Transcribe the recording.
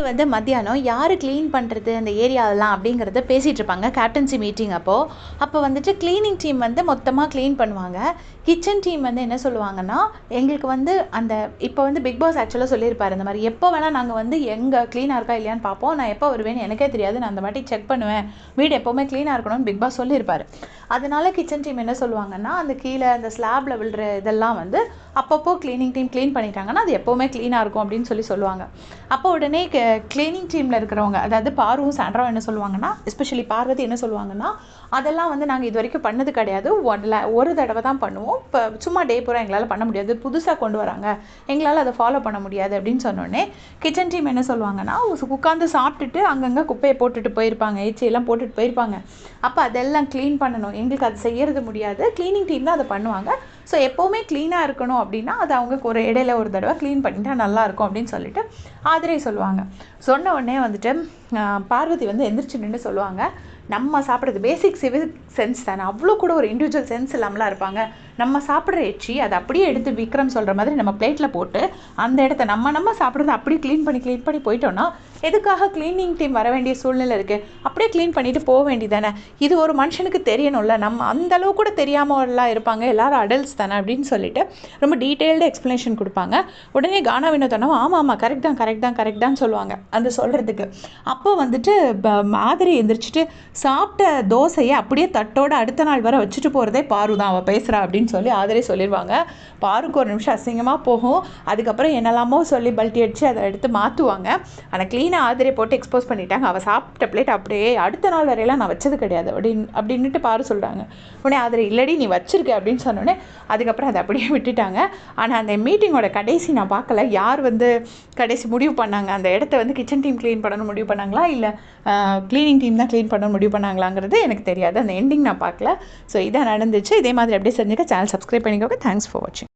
வந்து மத்தியானம் யார் க்ளீன் பண்ணுறது அந்த ஏரியாவெல்லாம் அப்படிங்கிறத பேசிகிட்டு இருப்பாங்க கேப்டன்சி மீட்டிங் அப்போ வந்துட்டு க்ளீனிங் டீம் வந்து மொத்தமாக க்ளீன் பண்ணுவாங்க. கிச்சன் டீம் வந்து என்ன சொல்லுவாங்கன்னா, எங்களுக்கு வந்து அந்த இப்போ வந்து பிக் பாஸ் ஆக்சுவலாக சொல்லியிருப்பார், இந்த மாதிரி எப்போ வேணால் நாங்கள் வந்து எங்கே க்ளீனாக இருக்கா இல்லையான்னு பார்ப்போம், நான் எப்போ வருவேன்னு எனக்கே தெரியாது, நான் அந்த வாட்டி செக் பண்ணுவேன், வீடு எப்போவுமே க்ளீனாக இருக்கணும்னு பிக் பாஸ் சொல்லியிருப்பார். அதனால கிச்சன் டீம் என்ன சொல்லுவாங்கன்னா, அந்த கீழே அந்த ஸ்லாபில் விழுற இதெல்லாம் வந்து அப்பப்போ க்ளீனிங் டீம் க்ளீன் பண்ணிட்டாங்கன்னா அது எப்போவுமே க்ளீனாக இருக்கும் அப்படின்னு சொல்லுவாங்க. அப்போ உடனே க்ளீனிங் டீமில் இருக்கிறவங்க, அதாவது பாருவும் சாண்ட்ராவும் என்ன சொல்லுவாங்கன்னா, எஸ்பெஷலி பார்வதி என்ன சொல்லுவாங்கன்னா, அதெல்லாம் வந்து நாங்கள் இது வரைக்கும் பண்ணது கிடையாது, ஒரு தடவை தான் பண்ணுவோம், இப்போ சும்மா டே பூரா எங்களால் பண்ண முடியாது, புதுசாக கொண்டு வராங்க, எங்களால் அதை ஃபாலோ பண்ண முடியாது அப்படின்னு சொன்னோடனே கிச்சன் டீம் என்ன சொல்லுவாங்கன்னா, உட்காந்து சாப்பிட்டுட்டு அங்கங்கே குப்பையை போட்டுட்டு போயிருப்பாங்க, எச்சியெல்லாம் போட்டுட்டு போயிருப்பாங்க. அப்போ அதெல்லாம் க்ளீன் பண்ணணும், எங்களுக்கு அது செய்யறது முடியாது, க்ளீனிங் டீம் தான் அதை பண்ணுவாங்க. ஸோ எப்போவுமே க்ளீனாக இருக்கணும் அப்படின்னா அது அவங்க ஒரு இடையில ஒரு தடவை க்ளீன் பண்ணிட்டா நல்லாயிருக்கும் அப்படின்னு சொல்லிட்டு ஆதிரை சொல்லுவாங்க. சொன்ன உடனே வந்துட்டு பார்வதி வந்து எந்திரிச்சு நின்று சொல்லுவாங்க, நம்ம சாப்பிட்றது பேசிக் சிவில் சென்ஸ் தானே, அவ்வளோ கூட ஒரு இண்டிவிஜுவல் சென்ஸ் இல்லாமலாம் இருப்பாங்க, நம்ம சாப்பிட்ற எச்சி அதை அப்படியே எடுத்து விக்ரம் சொல்கிற மாதிரி நம்ம பிளேட்டில் போட்டு அந்த இடத்த நம்ம சாப்பிட்றத அப்படியே க்ளீன் பண்ணி போயிட்டோன்னா எதுக்காக க்ளீனிங் டீம் வர வேண்டிய சூழ்நிலை இருக்குது, அப்படியே க்ளீன் பண்ணிவிட்டு போக வேண்டியதானே, இது ஒரு மனுஷனுக்கு தெரியணும்ல, நம்ம அந்தளவு கூட தெரியாமலாம் இருப்பாங்க, எல்லாரும் அடல்ட்ஸ் தானே அப்படின்னு சொல்லிட்டு ரொம்ப டீட்டெயில்டு எக்ஸ்ப்ளனேஷன் கொடுப்பாங்க. உடனே கானா வினோதனா ஆமாம் கரெக்ட் தான் சொல்லுவாங்க அந்த சொல்கிறதுக்கு. அப்போ வந்துட்டு மாதிரி எந்திரிச்சிட்டு சாப்பிட்ட தோசையை அப்படியே தட்டோட அடுத்த நாள் வரை வச்சுட்டு போகிறதே பாரு தான், அவள் பேசுகிறா அப்படின்னு சொல்லி ஆதரே சொல்லிடுவாங்க. பாருக்கு ஒரு நிமிஷம் அசிங்கமாக போகும், அதுக்கப்புறம் என்னெல்லாமோ சொல்லி பல்ட்டி அடித்து அதை எடுத்து மாற்றுவாங்க. ஆனால் க்ளீனாக ஆதரே போட்டு எக்ஸ்போஸ் பண்ணிட்டாங்க, அவள் சாப்பிட்ட பிளேட் அப்படியே அடுத்த நாள் வரையெல்லாம் நான் வச்சது கிடையாது அப்படின்ட்டு பாரு சொல்கிறாங்க. உடனே ஆதரே இல்லடி நீ வச்சிருக்க அப்படின்னு சொன்னோடனே அதுக்கப்புறம் அதை அப்படியே விட்டுட்டாங்க. ஆனால் அந்த மீட்டிங்கோட கடைசி நான் பார்க்கல, யார் வந்து கடைசி முடிவு பண்ணாங்க, அந்த இடத்த வந்து கிச்சன் டீம் க்ளீன் பண்ணணும்னு முடிவு பண்ணாங்களா இல்லை க்ளீனிங் டீம் தான் க்ளீன் பண்ணணும்னு முடிவு பண்ணாங்களாங்கிறது எனக்கு தெரியாது, அந்த எண்டிங் நான் பார்க்கல. ஸோ இதான் நடந்துச்சு. இதே மாதிரி அப்படியே செஞ்சுக்க சேனல் சப்ஸ்கிரைப் பண்ணிக்கோங்க. தேங்க்ஸ் ஃபார் வாட்சிங்.